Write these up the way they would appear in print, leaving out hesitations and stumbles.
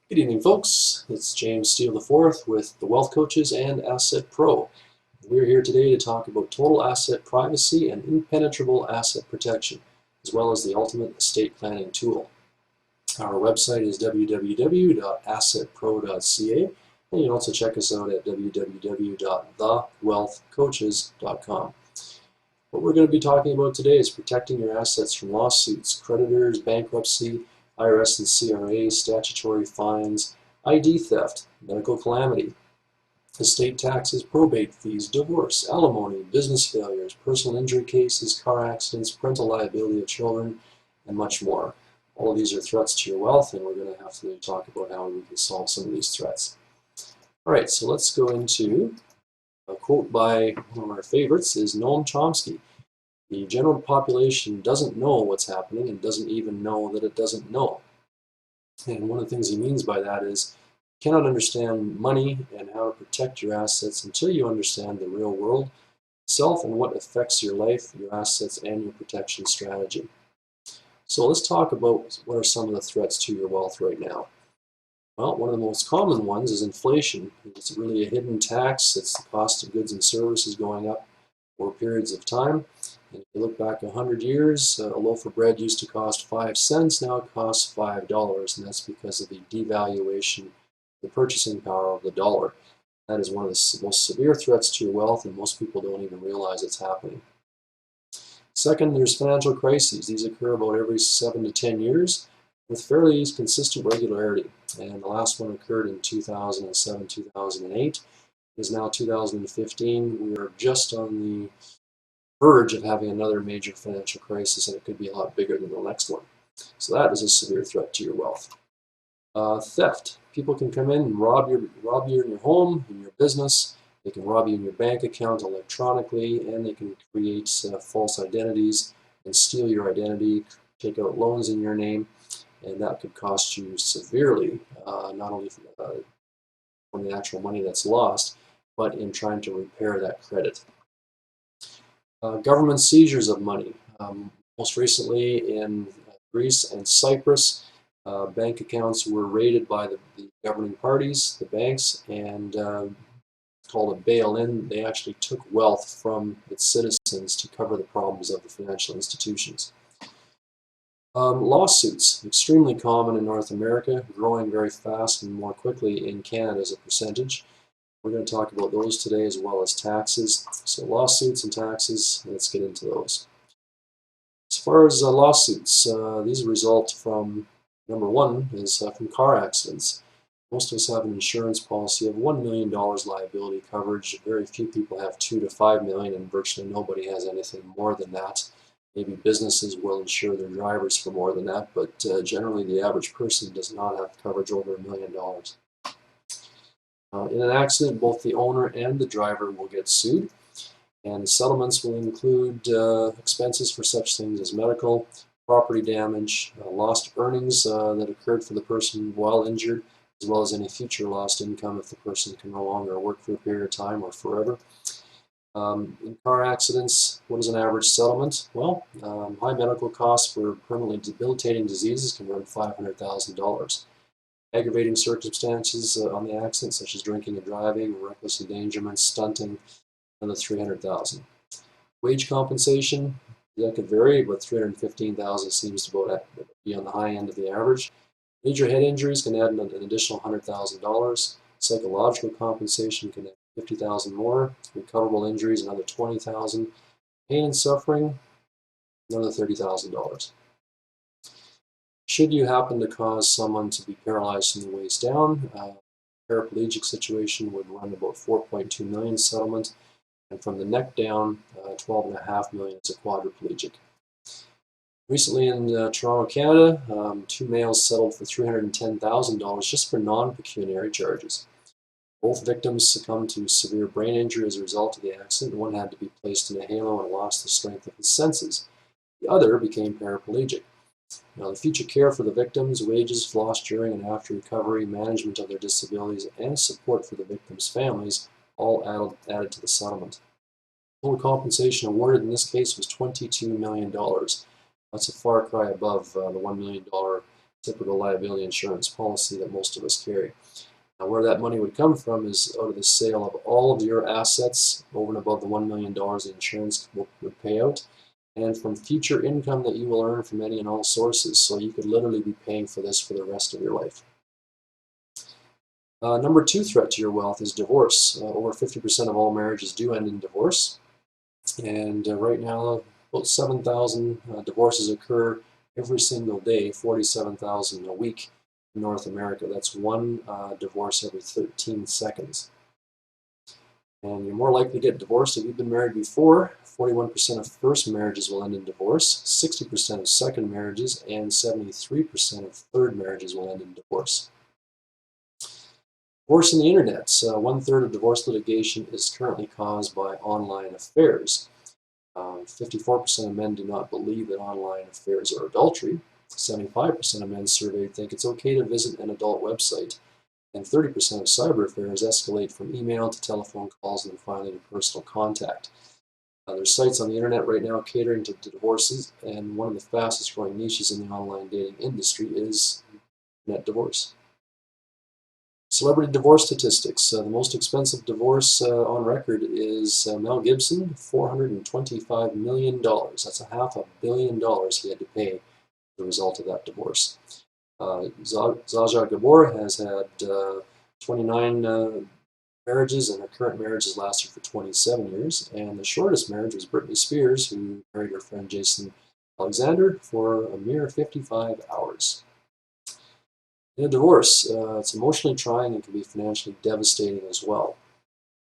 Good evening, folks. It's James Steele IV with the Wealth Coaches and AssetPro. We're here today to talk about total asset privacy and impenetrable asset protection, as well as the ultimate estate planning tool. Our website is www.assetpro.ca, and you can also check us out at www.thewealthcoaches.com. What we're going to be talking about today is protecting your assets from lawsuits, creditors, bankruptcy, IRS and CRA, statutory fines, ID theft, medical calamity, estate taxes, probate fees, divorce, alimony, business failures, personal injury cases, car accidents, parental liability of children, and much more. All of these are threats to your wealth, and we're going to have to talk about how we can solve some of these threats. All right, so let's go into a quote by one of our favorites, is Noam Chomsky. The general population doesn't know what's happening and doesn't even know that it doesn't know. And one of the things he means by that is you cannot understand money and how to protect your assets until you understand the real world itself and what affects your life, your assets, and your protection strategy. So let's talk about what are some of the threats to your wealth right now. Well, one of the most common ones is inflation. It's really a hidden tax. It's the cost of goods and services going up for periods of time. And if you look back 100 years, a loaf of bread used to cost 5 cents, now it costs $5, and that's because of the devaluation, the purchasing power of the dollar. That is one of the most severe threats to your wealth, and most people don't even realize it's happening. Second, there's financial crises. These occur about every 7 to 10 years with fairly consistent regularity. And the last one occurred in 2007, 2008. It is now 2015. We are just on the verge of having another major financial crisis, and it could be a lot bigger than the next one. So that is a severe threat to your wealth. Theft. People can come in and rob you in your home, in your business. They can rob you in your bank account electronically, and they can create false identities and steal your identity, take out loans in your name, and that could cost you severely, not only from the actual money that's lost, but in trying to repair that credit. Government seizures of money. Most recently in Greece and Cyprus, bank accounts were raided by the governing parties, the banks, and called a bail-in. They actually took wealth from its citizens to cover the problems of the financial institutions. Lawsuits, extremely common in North America, growing very fast and more quickly in Canada as a percentage. We're going to talk about those today as well as taxes. So lawsuits and taxes, let's get into those. As far as lawsuits, these result from, number one, is from car accidents. Most of us have an insurance policy of $1 million liability coverage. Very few people have $2 to $5 million, and virtually nobody has anything more than that. Maybe businesses will insure their drivers for more than that, but generally the average person does not have coverage over $1 million. In an accident, both the owner and the driver will get sued, and the settlements will include expenses for such things as medical, property damage, lost earnings that occurred for the person while injured, as well as any future lost income if the person can no longer work for a period of time or forever. In car accidents, what is an average settlement? Well, high medical costs for permanently debilitating diseases can run $500,000. Aggravating circumstances on the accident, such as drinking and driving, reckless endangerment, stunting, another $300,000. Wage compensation, that could vary, but $315,000 seems to be on the high end of the average. Major head injuries can add an additional $100,000. Psychological compensation can add $50,000 more. Recoverable injuries, another $20,000. Pain and suffering, another $30,000. Should you happen to cause someone to be paralyzed from the waist down, paraplegic situation would run about $4.2 million settlement, and from the neck down, $12.5 million is a quadriplegic. Recently in Toronto, Canada, 2 males settled for $310,000 just for non-pecuniary charges. Both victims succumbed to severe brain injury as a result of the accident. One had to be placed in a halo and lost the strength of his senses. The other became paraplegic. Now, the future care for the victims, wages lost during and after recovery, management of their disabilities, and support for the victims' families all added to the settlement. Total compensation awarded in this case was $22 million. That's a far cry above the $1 million typical liability insurance policy that most of us carry. Now, where that money would come from is out of the sale of all of your assets over and above the $1 million the insurance would pay out, and from future income that you will earn from any and all sources. So you could literally be paying for this for the rest of your life. Number 2 threat to your wealth is divorce. Over 50% of all marriages do end in divorce. And right now, about 7,000 divorces occur every single day, 47,000 a week in North America. That's one divorce every 13 seconds. And you're more likely to get divorced if you've been married before. 41% of first marriages will end in divorce, 60% of second marriages, and 73% of third marriages will end in divorce. Divorce in the internet. 1/3 of divorce litigation is currently caused by online affairs. 54% of men do not believe that online affairs are adultery. 75% of men surveyed think it's okay to visit an adult website. And 30% of cyber affairs escalate from email to telephone calls and then finally to personal contact. There's sites on the internet right now catering to divorces, and one of the fastest growing niches in the online dating industry is net divorce. Celebrity divorce statistics. The most expensive divorce on record is Mel Gibson, $425 million. That's $500 million he had to pay as a result of that divorce. Zsa Zsa Gabor has had 29 marriages, and her current marriage has lasted for 27 years. And the shortest marriage was Britney Spears, who married her friend Jason Alexander for a mere 55 hours. In a divorce, it's emotionally trying and can be financially devastating as well.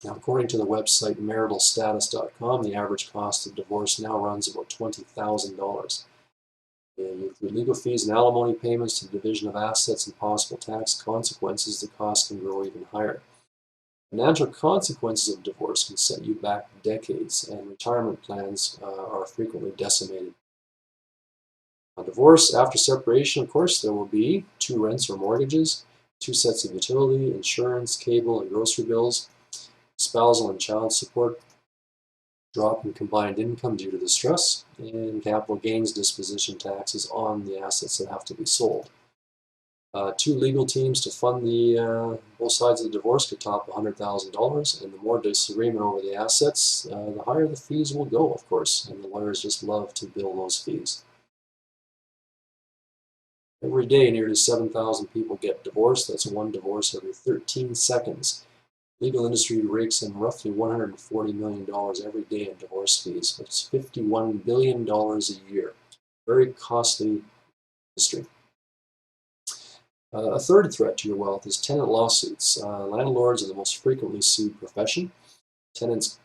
Now, according to the website maritalstatus.com, the average cost of divorce now runs about $20,000. You include legal fees and alimony payments to the division of assets and possible tax consequences, the cost can grow even higher. Financial consequences of divorce can set you back decades, and retirement plans are frequently decimated. Divorce after separation, of course, there will be 2 rents or mortgages, 2 sets of utility, insurance, cable, and grocery bills, spousal and child support, drop in combined income due to the stress, and capital gains disposition taxes on the assets that have to be sold. 2 legal teams to fund the both sides of the divorce could top $100,000, and the more disagreement over the assets, the higher the fees will go, of course, and the lawyers just love to bill those fees. Every day, nearly 7,000 people get divorced. That's 1 divorce every 13 seconds. The legal industry rakes in roughly $140 million every day in divorce fees. That's $51 billion a year. Very costly industry. A third threat to your wealth is tenant lawsuits. Landlords are the most frequently sued profession. Tenants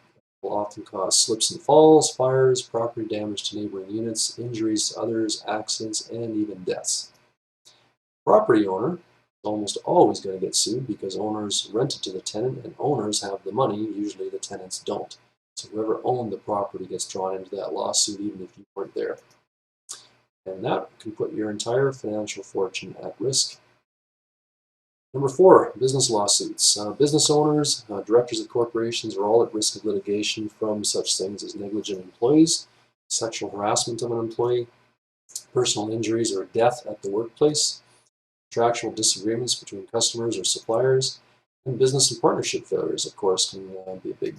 will often cause slips and falls, fires, property damage to neighboring units, injuries to others, accidents, and even deaths. Property owner is almost always going to get sued because owners rent it to the tenant, and owners have the money. Usually the tenants don't. So whoever owned the property gets drawn into that lawsuit even if you weren't there. And that can put your entire financial fortune at risk. Number 4, business lawsuits. Business owners, directors of corporations are all at risk of litigation from such things as negligent employees, sexual harassment of an employee, personal injuries or death at the workplace, contractual disagreements between customers or suppliers, and business and partnership failures, of course, can be a big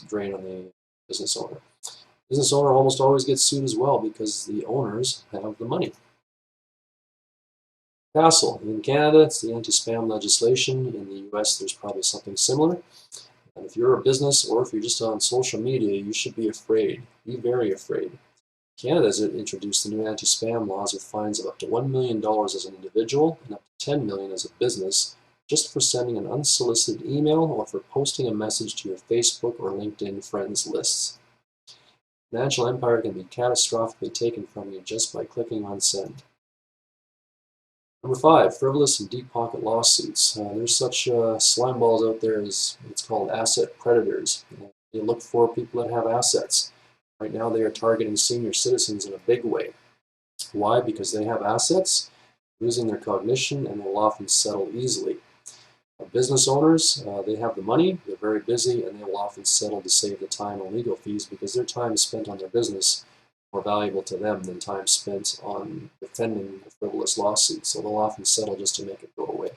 drain on the business owner. Business owner almost always gets sued as well because the owners have the money. CASL. In Canada, it's the anti-spam legislation. In the US, there's probably something similar. And if you're a business or if you're just on social media, you should be afraid. Be very afraid. Canada has introduced the new anti-spam laws with fines of up to $1 million as an individual and up to $10 million as a business, just for sending an unsolicited email or for posting a message to your Facebook or LinkedIn friends lists. Financial empire can be catastrophically taken from you just by clicking on send. Number 5, frivolous and deep pocket lawsuits. There's such slime balls out there as it's called asset predators. They look for people that have assets. Right now they are targeting senior citizens in a big way. Why? Because they have assets, losing their cognition, and will often settle easily. Business owners, they have the money, they're very busy, and they will often settle to save the time and legal fees because their time is spent on their business more valuable to them than time spent on defending a frivolous lawsuit, so they'll often settle just to make it go away.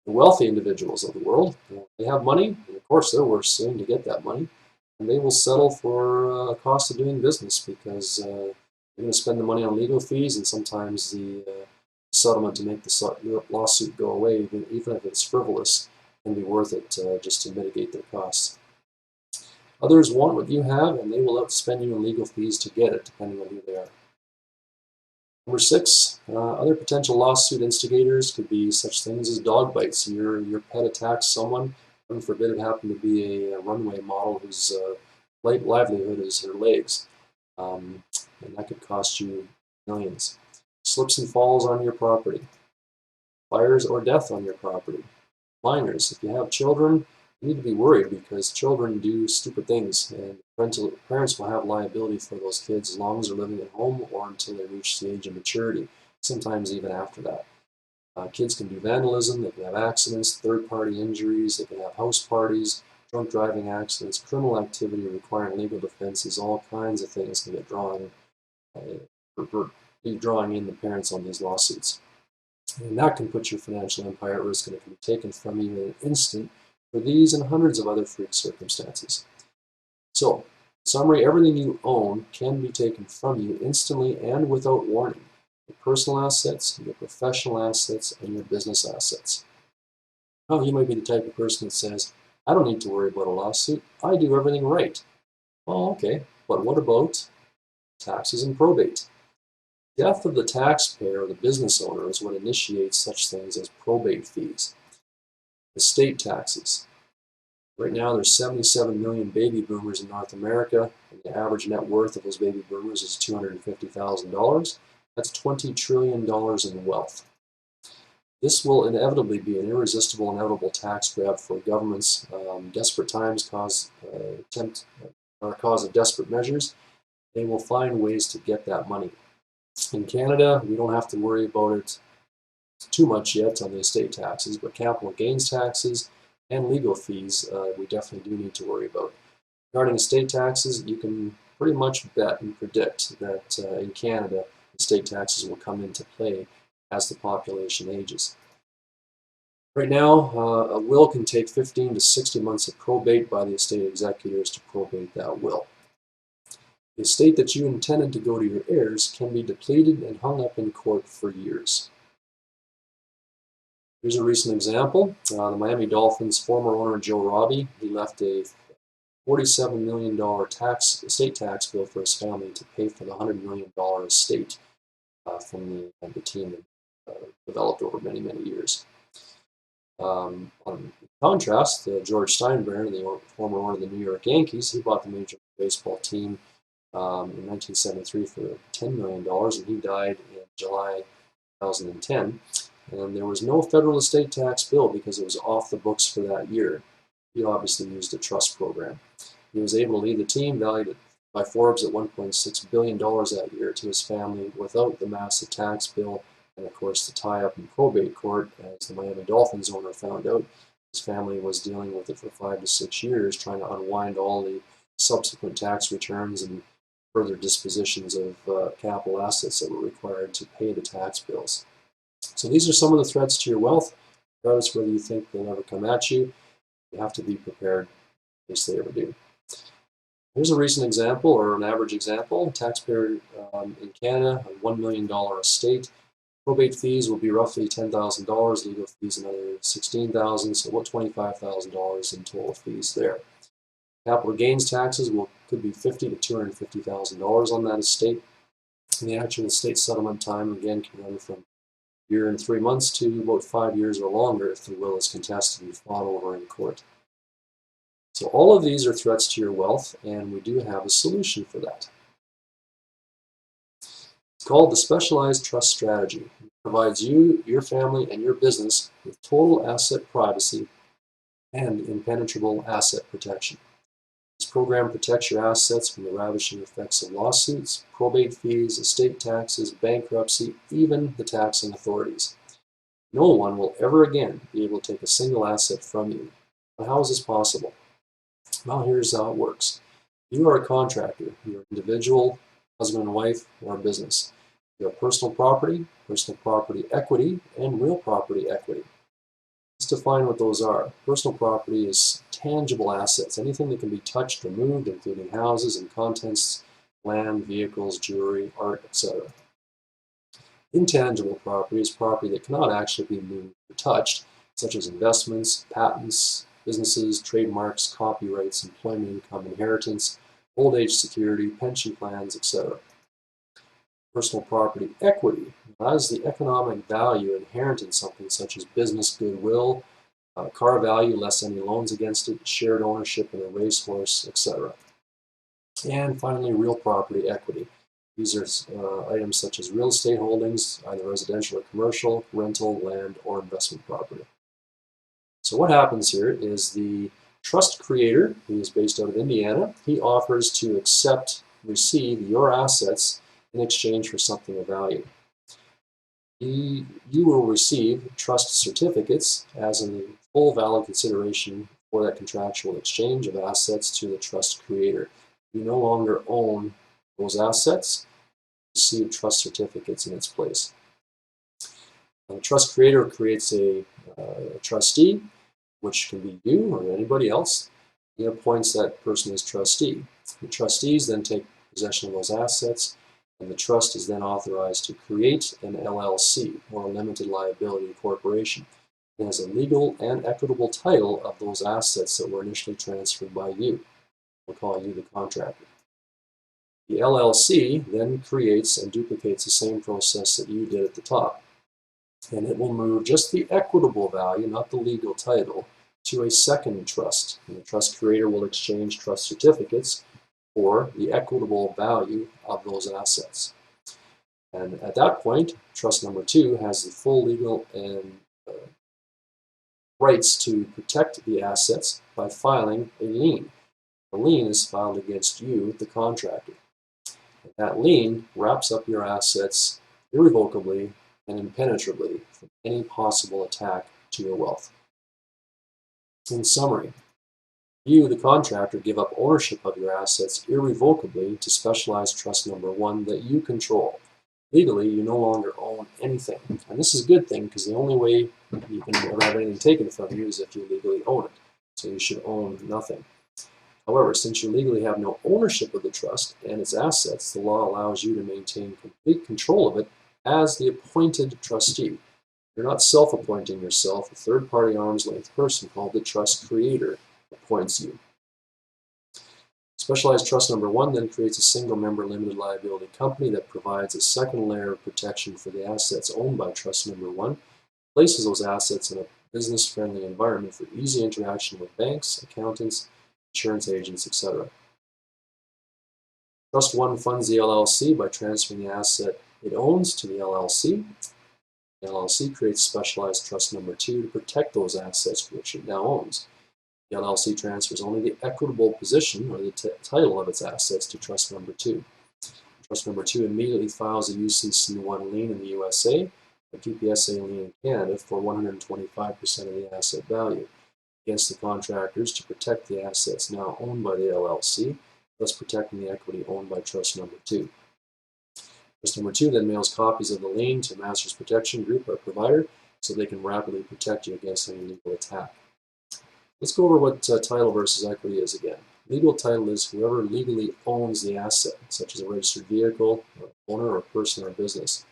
The wealthy individuals of the world, they have money, and of course they're worth suing to get that money, and they will settle for a cost of doing business because they're going to spend the money on legal fees and sometimes the settlement to make the lawsuit go away, even if it's frivolous, can be worth it just to mitigate their costs. Others want what you have, and they will outspend you in legal fees to get it, depending on who they are. Number 6, other potential lawsuit instigators could be such things as dog bites. Your pet attacks someone, heaven forbid it happened to be a runway model whose livelihood is her legs, and that could cost you millions. Slips and falls on your property, fires or death on your property. Minors, if you have children, you need to be worried because children do stupid things, and parents will have liability for those kids as long as they're living at home or until they reach the age of maturity, sometimes even after that. Kids can do vandalism, they can have accidents, third-party injuries, they can have house parties, drunk driving accidents, criminal activity requiring legal defenses, all kinds of things can get drawing in the parents on these lawsuits. And that can put your financial empire at risk, and it can be taken from you in an instant for these and hundreds of other freak circumstances. So, in summary, everything you own can be taken from you instantly and without warning. Your personal assets, your professional assets, and your business assets. Now, you might be the type of person that says, I don't need to worry about a lawsuit. I do everything right. Well, okay, but what about taxes and probate? Death of the taxpayer or the business owner is what initiates such things as probate fees. Estate taxes. Right now there's 77 million baby boomers in North America, and the average net worth of those baby boomers is $250,000. That's $20 trillion in wealth. This will inevitably be an irresistible, inevitable tax grab for governments. Desperate times cause of desperate measures. They will find ways to get that money. In Canada, we don't have to worry about it too much yet on the estate taxes, but capital gains taxes and legal fees we definitely do need to worry about. Regarding estate taxes, you can pretty much bet and predict that in Canada, estate taxes will come into play as the population ages. Right now, a will can take 15 to 60 months of probate by the estate executors to probate that will. The estate that you intended to go to your heirs can be depleted and hung up in court for years. Here's a recent example. The Miami Dolphins' former owner, Joe Robbie, he left a $47 million estate tax bill for his family to pay for the $100 million estate from the team that developed over many, many years. On contrast, George Steinbrenner, the former owner of the New York Yankees, he bought the Major League Baseball team in 1973 for $10 million, and he died in July 2010. And there was no federal estate tax bill because it was off the books for that year. He obviously used a trust program. He was able to leave the team, valued by Forbes at $1.6 billion that year, to his family without the massive tax bill and, of course, the tie-up in probate court. As the Miami Dolphins owner found out, his family was dealing with it for 5 to 6 years, trying to unwind all the subsequent tax returns and further dispositions of capital assets that were required to pay the tax bills. So these are some of the threats to your wealth. Regardless whether you think they'll ever come at you, you have to be prepared in case they ever do. Here's a recent example, or an average example. Taxpayer in Canada, a $1 million estate. Probate fees will be roughly $10,000, legal fees another $16,000, so about $25,000 in total fees there. Capital gains taxes could be $50,000 to $250,000 on that estate. And the actual estate settlement time, again, can run from a year and 3 months to about 5 years or longer if the will is contested and fought over in court. So all of these are threats to your wealth, and we do have a solution for that. It's called the Specialized Trust Strategy. It provides you, your family, and your business with total asset privacy and impenetrable asset protection. This program protects your assets from the ravishing effects of lawsuits, probate fees, estate taxes, bankruptcy, even the taxing authorities. No one will ever again be able to take a single asset from you. But how is this possible? Well, here's how it works. You are a contractor. You're an individual husband and wife, or a business. You have personal property equity, and real property equity. Let's define what those are. Personal property is tangible assets, anything that can be touched or moved, including houses and contents, land, vehicles, jewelry, art, etc. Intangible property is property that cannot actually be moved or touched, such as investments, patents, businesses, trademarks, copyrights, employment income, inheritance, old age security, pension plans, etc. Personal property equity has the economic value inherent in something such as business goodwill, car value less any loans against it, shared ownership in a racehorse, etc. And finally, real property equity. These are items such as real estate holdings, either residential or commercial, rental, land, or investment property. So what happens here is the trust creator, who is based out of Indiana, he offers to receive your assets in exchange for something of value. You will receive trust certificates as a full valid consideration for that contractual exchange of assets to the trust creator. You no longer own those assets. Receive trust certificates in its place. The trust creator creates a trustee, which can be you or anybody else. He appoints that person as trustee. The trustees then take possession of those assets, and the trust is then authorized to create an LLC, or a limited liability corporation. It has a legal and equitable title of those assets that were initially transferred by you. We'll call you the contractor. The LLC then creates and duplicates the same process that you did at the top. And it will move just the equitable value, not the legal title, to a second trust. And the trust creator will exchange trust certificates for the equitable value of those assets. And at that point, trust number 2 has the full legal and rights to protect the assets by filing a lien. A lien is filed against you, the contractor. And that lien wraps up your assets irrevocably and impenetrably from any possible attack to your wealth. In summary, you, the contractor, give up ownership of your assets irrevocably to specialized trust number 1 that you control. Legally, you no longer own anything. And this is a good thing, because the only way you can ever have anything taken from you is if you legally own it. So you should own nothing. However, since you legally have no ownership of the trust and its assets, the law allows you to maintain complete control of it as the appointed trustee. You're not self-appointing yourself. A third-party arm's-length person called the trust creator appoints you. Specialized trust number 1 then creates a single-member limited liability company that provides a second layer of protection for the assets owned by trust number 1, places those assets in a business-friendly environment for easy interaction with banks, accountants, insurance agents, etc. Trust 1 funds the LLC by transferring the asset it owns to the LLC. The LLC creates specialized trust number 2 to protect those assets which it now owns. The LLC transfers only the equitable position or the title of its assets to trust number 2. Trust number 2 immediately files a UCC1 lien in the USA, a PPSA lien in Canada for 125% of the asset value against the contractors to protect the assets now owned by the LLC, thus protecting the equity owned by trust number 2. Trust number 2 then mails copies of the lien to Masters Protection Group, our provider, so they can rapidly protect you against any legal attack. Let's go over what title versus equity is again. Legal title is whoever legally owns the asset, such as a registered vehicle, or owner, or person, or business.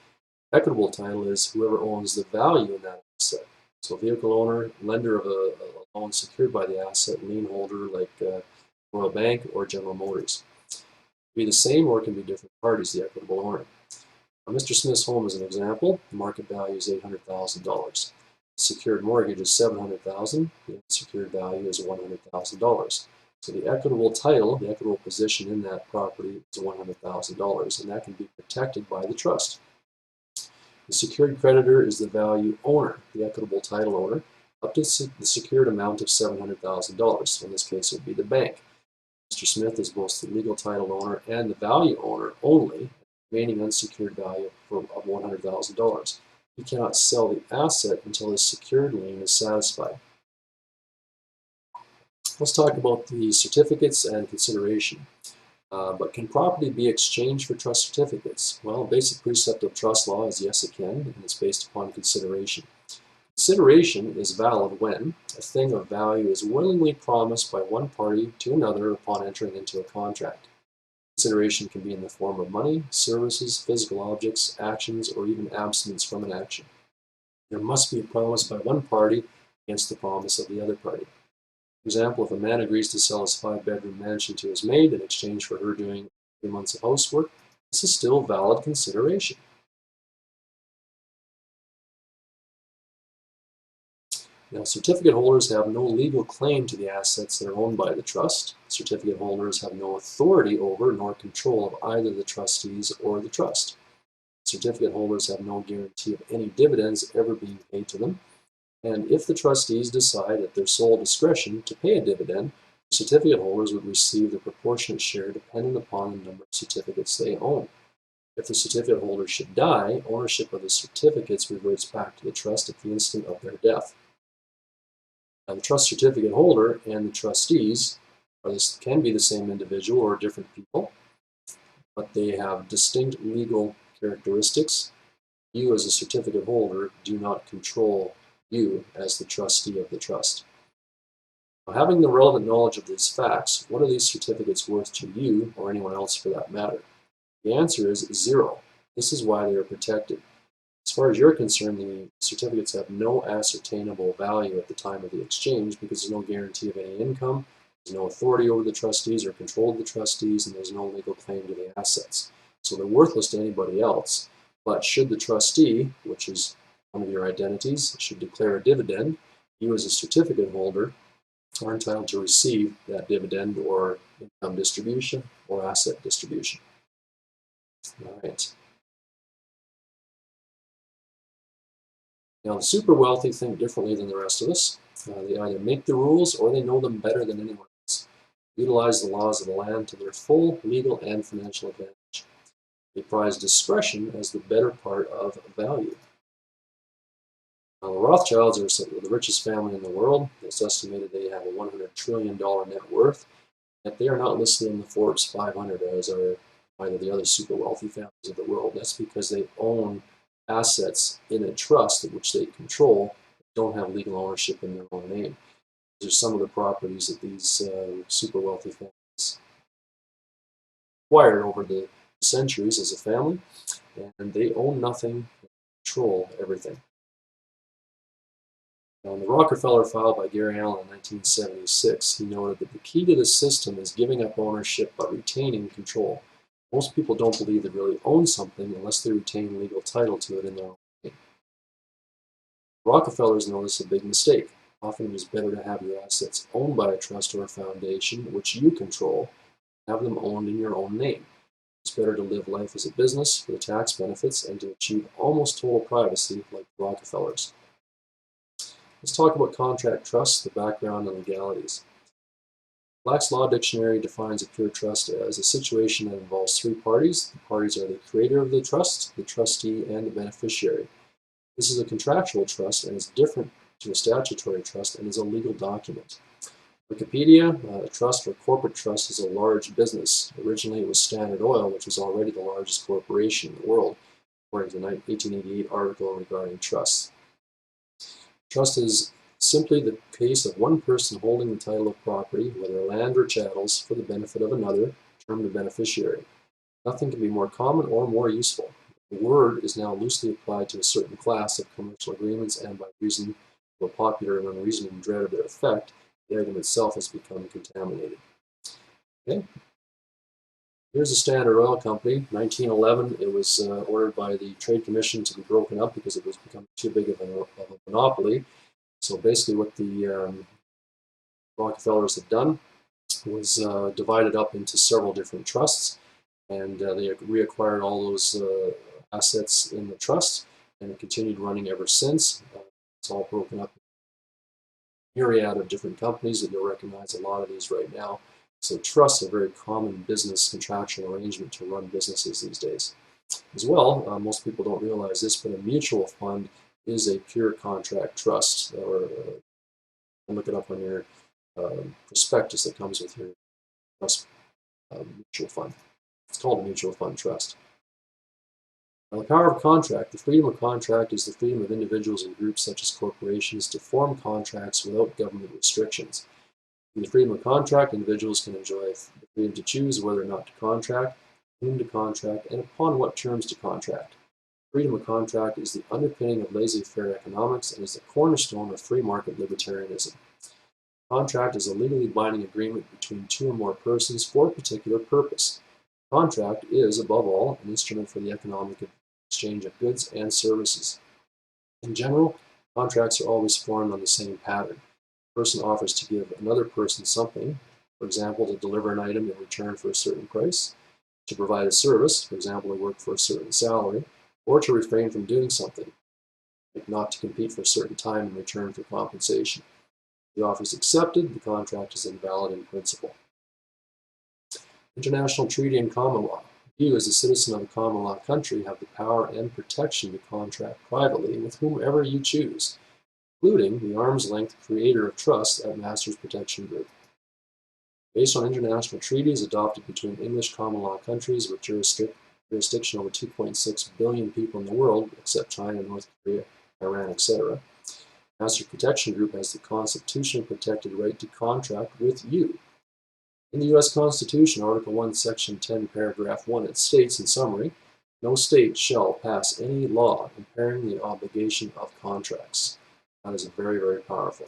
Equitable title is whoever owns the value in that asset. So vehicle owner, lender of a loan secured by the asset, lien holder like Royal Bank or General Motors. It can be the same or it can be different parties, the equitable owner. Now, Mr. Smith's home is an example. The market value is $800,000. The secured mortgage is $700,000. The unsecured value is $100,000. So the equitable title, the equitable position in that property is $100,000, and that can be protected by the trust. The secured creditor is the value owner, the equitable title owner, up to the secured amount of $700,000. In this case, it would be the bank. Mr. Smith is both the legal title owner and the value owner only, remaining unsecured value of $100,000. He cannot sell the asset until his secured lien is satisfied. Let's talk about the certificates and consideration. But can property be exchanged for trust certificates? Well, a basic precept of trust law is yes, it can, and it's based upon consideration. Consideration is valid when a thing of value is willingly promised by one party to another upon entering into a contract. Consideration can be in the form of money, services, physical objects, actions, or even abstinence from an action. There must be a promise by one party against the promise of the other party. For example, if a man agrees to sell his 5-bedroom mansion to his maid in exchange for her doing 3 months of housework, this is still valid consideration. Now, certificate holders have no legal claim to the assets that are owned by the trust. Certificate holders have no authority over nor control of either the trustees or the trust. Certificate holders have no guarantee of any dividends ever being paid to them. And if the trustees decide at their sole discretion to pay a dividend, certificate holders would receive the proportionate share dependent upon the number of certificates they own. If the certificate holder should die, ownership of the certificates reverts back to the trust at the instant of their death. Now, the trust certificate holder and the trustees can be the same individual or different people, but they have distinct legal characteristics. You, as a certificate holder, do not control you as the trustee of the trust. Now, having the relevant knowledge of these facts, what are these certificates worth to you or anyone else for that matter? The answer is 0. This is why they are protected. As far as you're concerned, the certificates have no ascertainable value at the time of the exchange because there's no guarantee of any income, there's no authority over the trustees or control of the trustees, and there's no legal claim to the assets. So they're worthless to anybody else. But should the trustee, which is one of your identities, should declare a dividend, you as a certificate holder are entitled to receive that dividend or income distribution or asset distribution. All right. Now, the super wealthy think differently than the rest of us. They either make the rules or they know them better than anyone else. Utilize the laws of the land to their full legal and financial advantage. They prize discretion as the better part of value. Now, the Rothschilds are the richest family in the world. It's estimated they have a $100 trillion net worth, yet they are not listed in the Forbes 500 as are either the other super wealthy families of the world. That's because they own assets in a trust which they control, don't have legal ownership in their own name. These are some of the properties that these super wealthy families acquired over the centuries as a family, and they own nothing, control everything. Now, in the Rockefeller file by Gary Allen in 1976, he noted that the key to this system is giving up ownership but retaining control. Most people don't believe they really own something unless they retain legal title to it in their own name. Rockefellers notice a big mistake. Often it is better to have your assets owned by a trust or a foundation which you control, have them owned in your own name. It's better to live life as a business for the tax benefits and to achieve almost total privacy like the Rockefellers. Let's talk about contract trusts, the background and legalities. Black's Law Dictionary defines a pure trust as a situation that involves 3 parties. The parties are the creator of the trust, the trustee, and the beneficiary. This is a contractual trust and is different to a statutory trust and is a legal document. Wikipedia, a trust or corporate trust is a large business. Originally it was Standard Oil, which was already the largest corporation in the world, according to the 1888 article regarding trusts. Trust is simply the case of one person holding the title of property, whether land or chattels, for the benefit of another, termed a beneficiary. Nothing can be more common or more useful. The word is now loosely applied to a certain class of commercial agreements, and by reason of a popular and unreasoning dread of their effect, the item itself has become contaminated. Okay. Here's a Standard Oil Company. 1911, it was ordered by the Trade Commission to be broken up because it was becoming too big of a monopoly. So basically what the Rockefellers had done was divided up into several different trusts, and they reacquired all those assets in the trust, and it continued running ever since. It's all broken up in a myriad of different companies that you'll recognize a lot of these right now. So trusts are a very common business contractual arrangement to run businesses these days. As well, most people don't realize this, but a mutual fund is a pure contract trust, or look it up on your prospectus that comes with your trust mutual fund. It's called a mutual fund trust. Now, the power of contract. The freedom of contract is the freedom of individuals and groups such as corporations to form contracts without government restrictions. In the freedom of contract, individuals can enjoy the freedom to choose whether or not to contract, whom to contract, and upon what terms to contract. Freedom of contract is the underpinning of laissez-faire economics and is the cornerstone of free market libertarianism. Contract is a legally binding agreement between two or more persons for a particular purpose. Contract is, above all, an instrument for the economic exchange of goods and services. In general, contracts are always formed on the same pattern. A person offers to give another person something, for example, to deliver an item in return for a certain price, to provide a service, for example, to work for a certain salary, or to refrain from doing something, like not to compete for a certain time in return for compensation. If the offer is accepted, the contract is invalid in principle. International treaty and common law. You, as a citizen of a common law country, have the power and protection to contract privately with whomever you choose, including the arm's-length creator of trust at Masters Protection Group. Based on international treaties adopted between English common law countries with jurisdiction over 2.6 billion people in the world, except China, North Korea, Iran, etc., Masters Protection Group has the constitutionally protected right to contract with you. In the U.S. Constitution, Article 1, Section 10, Paragraph 1, it states, in summary, no state shall pass any law impairing the obligation of contracts. That is very, very powerful.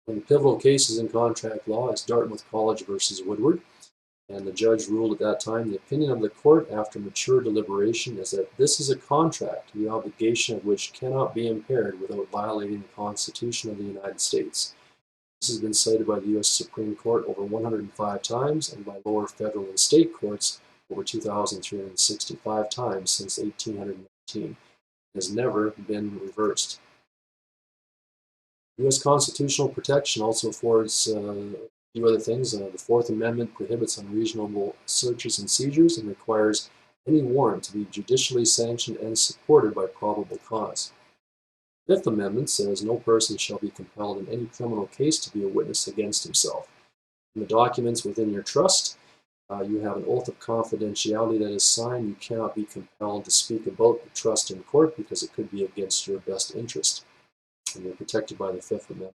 One of the pivotal cases in contract law is Dartmouth College versus Woodward, and the judge ruled at that time, the opinion of the court after mature deliberation is that this is a contract, the obligation of which cannot be impaired without violating the Constitution of the United States. This has been cited by the U.S. Supreme Court over 105 times and by lower federal and state courts over 2,365 times since 1819. It has never been reversed. U.S. constitutional protection also affords a few other things. The Fourth Amendment prohibits unreasonable searches and seizures and requires any warrant to be judicially sanctioned and supported by probable cause. The Fifth Amendment says no person shall be compelled in any criminal case to be a witness against himself. In the documents within your trust, you have an oath of confidentiality that is signed. You cannot be compelled to speak about the trust in court because it could be against your best interest. And they're protected by the Fifth Amendment.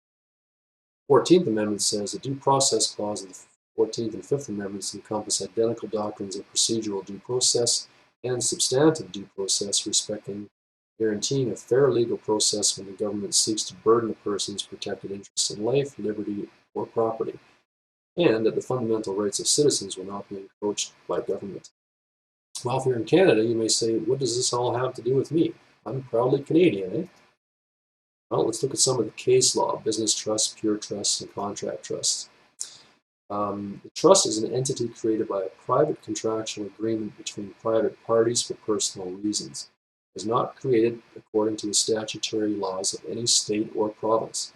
The 14th Amendment says the due process clause of the 14th and 5th Amendments encompass identical doctrines of procedural due process and substantive due process, respecting guaranteeing a fair legal process when the government seeks to burden a person's protected interests in life, liberty, or property, and that the fundamental rights of citizens will not be encroached by government. Well, if you're in Canada, you may say, what does this all have to do with me? I'm proudly Canadian, eh? Well, let's look at some of the case law, business trusts, pure trusts, and contract trusts. The trust is an entity created by a private contractual agreement between private parties for personal reasons. It is not created according to the statutory laws of any state or province.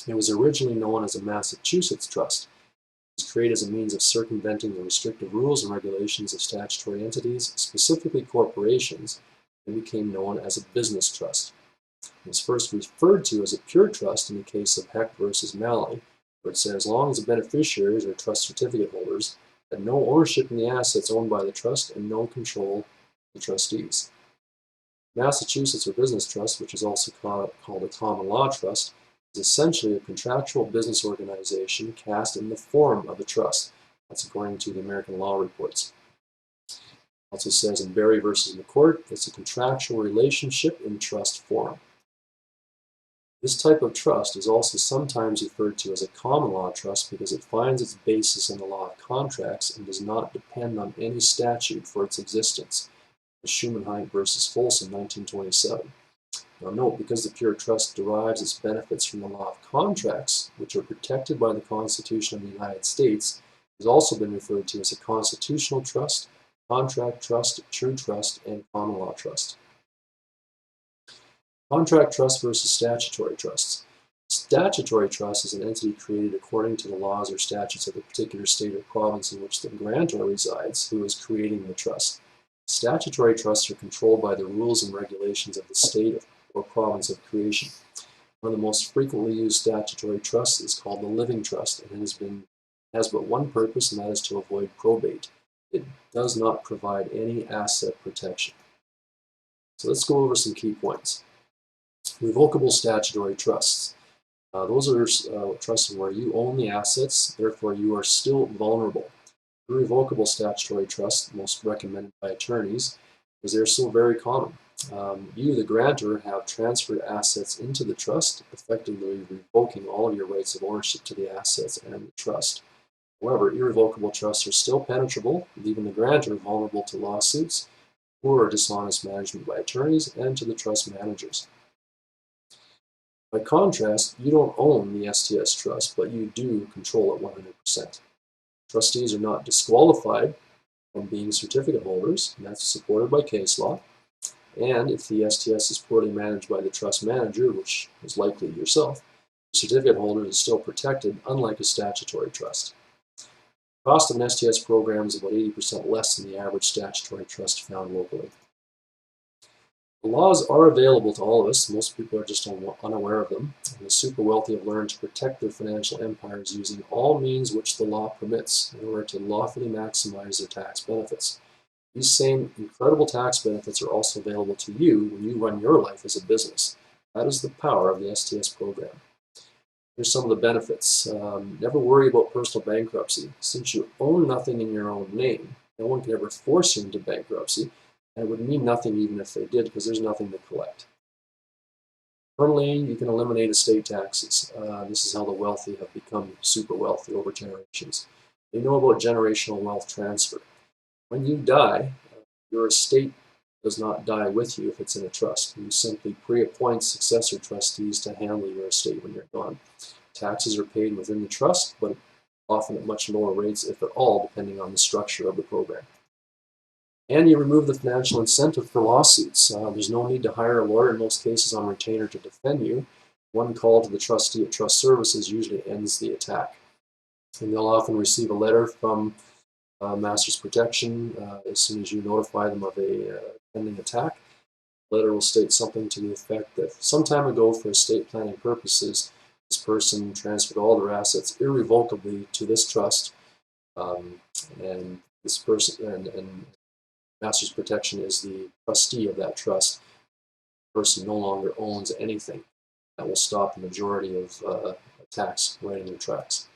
It was originally known as a Massachusetts trust. It was created as a means of circumventing the restrictive rules and regulations of statutory entities, specifically corporations, and became known as a business trust. It was first referred to as a pure trust in the case of Heck versus Malley, where it said as long as the beneficiaries or trust certificate holders had no ownership in the assets owned by the trust and no control of the trustees. Massachusetts or business trust, which is also called a common law trust, is essentially a contractual business organization cast in the form of a trust. That's according to the American Law Reports. It also says in Berry versus McCourt, it's a contractual relationship in trust form. This type of trust is also sometimes referred to as a common law trust because it finds its basis in the law of contracts and does not depend on any statute for its existence. Schumann versus Folsom, 1927. Now note, because the pure trust derives its benefits from the law of contracts, which are protected by the Constitution of the United States, it has also been referred to as a constitutional trust, contract trust, true trust, and common law trust. Contract trust versus statutory trusts. Statutory trust is an entity created according to the laws or statutes of the particular state or province in which the grantor resides, who is creating the trust. Statutory trusts are controlled by the rules and regulations of the state or province of creation. One of the most frequently used statutory trusts is called the living trust, and it has been has but one purpose, and that is to avoid probate. It does not provide any asset protection. So let's go over some key points. Revocable statutory trusts. Those are trusts where you own the assets, therefore you are still vulnerable. Irrevocable statutory trusts, most recommended by attorneys, because they're so very common. You, the grantor, have transferred assets into the trust, effectively revoking all of your rights of ownership to the assets and the trust. However, irrevocable trusts are still penetrable, leaving the grantor vulnerable to lawsuits or dishonest management by attorneys and to the trust managers. By contrast, you don't own the STS trust, but you do control it 100%. Trustees are not disqualified from being certificate holders, and that's supported by case law. And if the STS is poorly managed by the trust manager, which is likely yourself, the certificate holder is still protected, unlike a statutory trust. The cost of an STS program is about 80% less than the average statutory trust found locally. The laws are available to all of us. Most people are just unaware of them. And the super wealthy have learned to protect their financial empires using all means which the law permits in order to lawfully maximize their tax benefits. These same incredible tax benefits are also available to you when you run your life as a business. That is the power of the STS program. Here's some of the benefits. Never worry about personal bankruptcy. Since you own nothing in your own name, no one can ever force you into bankruptcy, and it would mean nothing even if they did, because there's nothing to collect. Permanently, you can eliminate estate taxes. This is how the wealthy have become super wealthy over generations. They know about generational wealth transfer. When you die, your estate does not die with you if it's in a trust. You simply pre-appoint successor trustees to handle your estate when you're gone. Taxes are paid within the trust, but often at much lower rates, if at all, depending on the structure of the program. And you remove the financial incentive for lawsuits. There's no need to hire a lawyer in most cases on retainer to defend you. One call to the trustee at Trust Services usually ends the attack. And they'll often receive a letter from Master's Protection as soon as you notify them of a pending attack. The letter will state something to the effect that some time ago, for estate planning purposes, this person transferred all their assets irrevocably to this trust, and this person and Master's Protection is the trustee of that trust. The person no longer owns anything. That will stop the majority of attacks right in their tracks.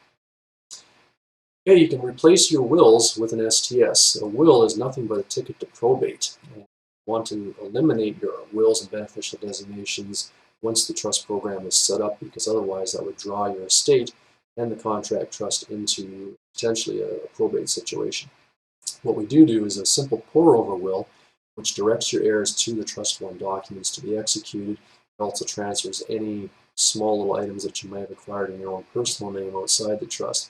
Okay, you can replace your wills with an STS. A will is nothing but a ticket to probate. You want to eliminate your wills and beneficial designations once the trust program is set up, because otherwise that would draw your estate and the contract trust into potentially a probate situation. What we do is a simple pour-over will, which directs your heirs to the trust form documents to be executed. It also transfers any small little items that you might have acquired in your own personal name outside the trust,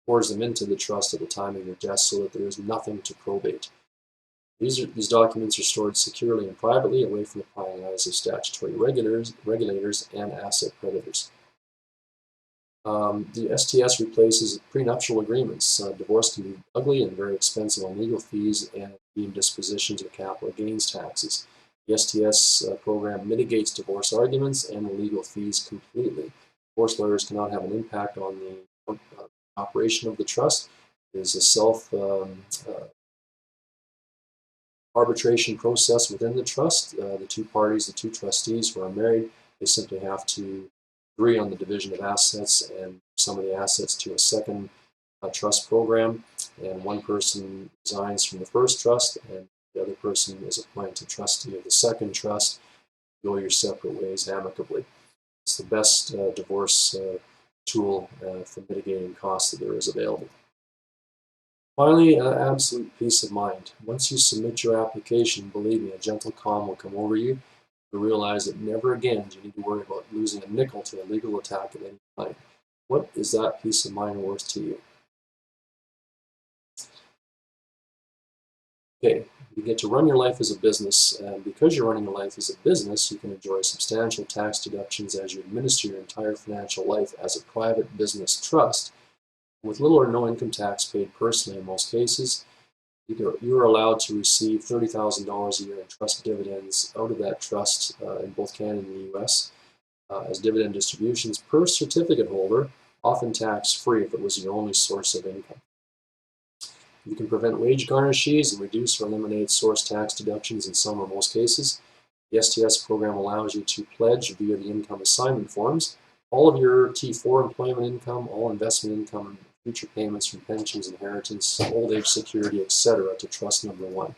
pours them into the trust at the time of your death so that there is nothing to probate. These documents are stored securely and privately, away from the prying eyes of statutory regulators and asset creditors. The STS replaces prenuptial agreements. Divorce can be ugly and very expensive on legal fees and deemed dispositions or capital gains taxes. The STS program mitigates divorce arguments and the legal fees completely. Divorce lawyers cannot have an impact on the operation of the trust. It is a arbitration process within the trust. The two parties, the two trustees who are married, they simply have to agree on the division of assets and some of the assets to a second trust program, and one person resigns from the first trust and the other person is appointed trustee of the second trust. Go your separate ways amicably. It's the best divorce tool for mitigating costs that there is available. Finally, absolute peace of mind. Once you submit your application, believe me, a gentle calm will come over you. You'll realize that never again do you need to worry about losing a nickel to a legal attack at any time. What is that peace of mind worth to you? Okay, you get to run your life as a business, and because you're running your life as a business, you can enjoy substantial tax deductions as you administer your entire financial life as a private business trust, with little or no income tax paid personally in most cases. You are allowed to receive $30,000 a year in trust dividends out of that trust in both Canada and the US as dividend distributions per certificate holder often tax-free if it was your only source of income. You can prevent wage garnishes and reduce or eliminate source tax deductions in some or most cases. The STS program allows you to pledge via the income assignment forms all of your T4 employment income, all investment income, and future payments from pensions, inheritance, old age security, etc. to trust number 1.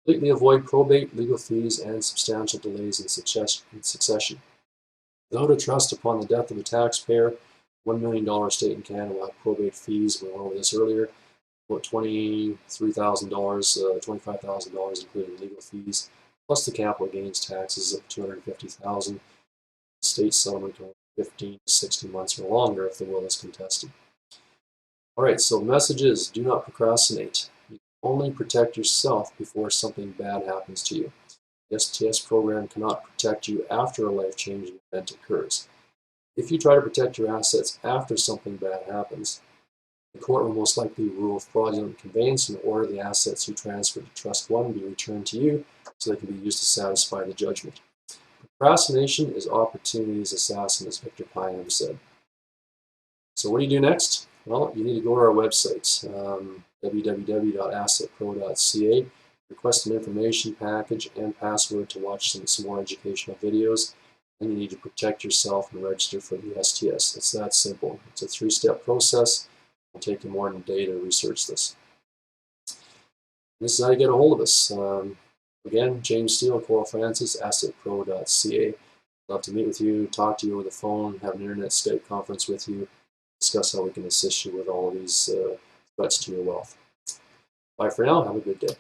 Completely avoid probate, legal fees, and substantial delays in succession. Without a trust upon the death of a taxpayer, $1 million state in Canada will have probate fees. We went over this earlier. About $23,000, $25,000 including legal fees, plus the capital gains taxes of $250,000. State settlement can 15 to 60 months or longer if the will is contested. All right, so the message is do not procrastinate. You can only protect yourself before something bad happens to you. The STS program cannot protect you after a life-changing event occurs. If you try to protect your assets after something bad happens, the court will most likely rule fraudulent conveyance and order the assets you transferred to Trust 1 be returned to you so they can be used to satisfy the judgment. Procrastination is opportunity's assassin, as Victor Pineham said. So what do you do next? Well, you need to go to our websites, www.assetpro.ca, request an information package and password to watch some more educational videos, and you need to protect yourself and register for the STS. It's that simple. It's a 3-step process. It'll take you more than a day to research this. This is how you get a hold of us. Again, James Steele, Coral Francis, AssetPro.ca. Love to meet with you, talk to you over the phone, have an internet Skype conference with you, discuss how we can assist you with all of these threats to your wealth. Bye for now. Have a good day.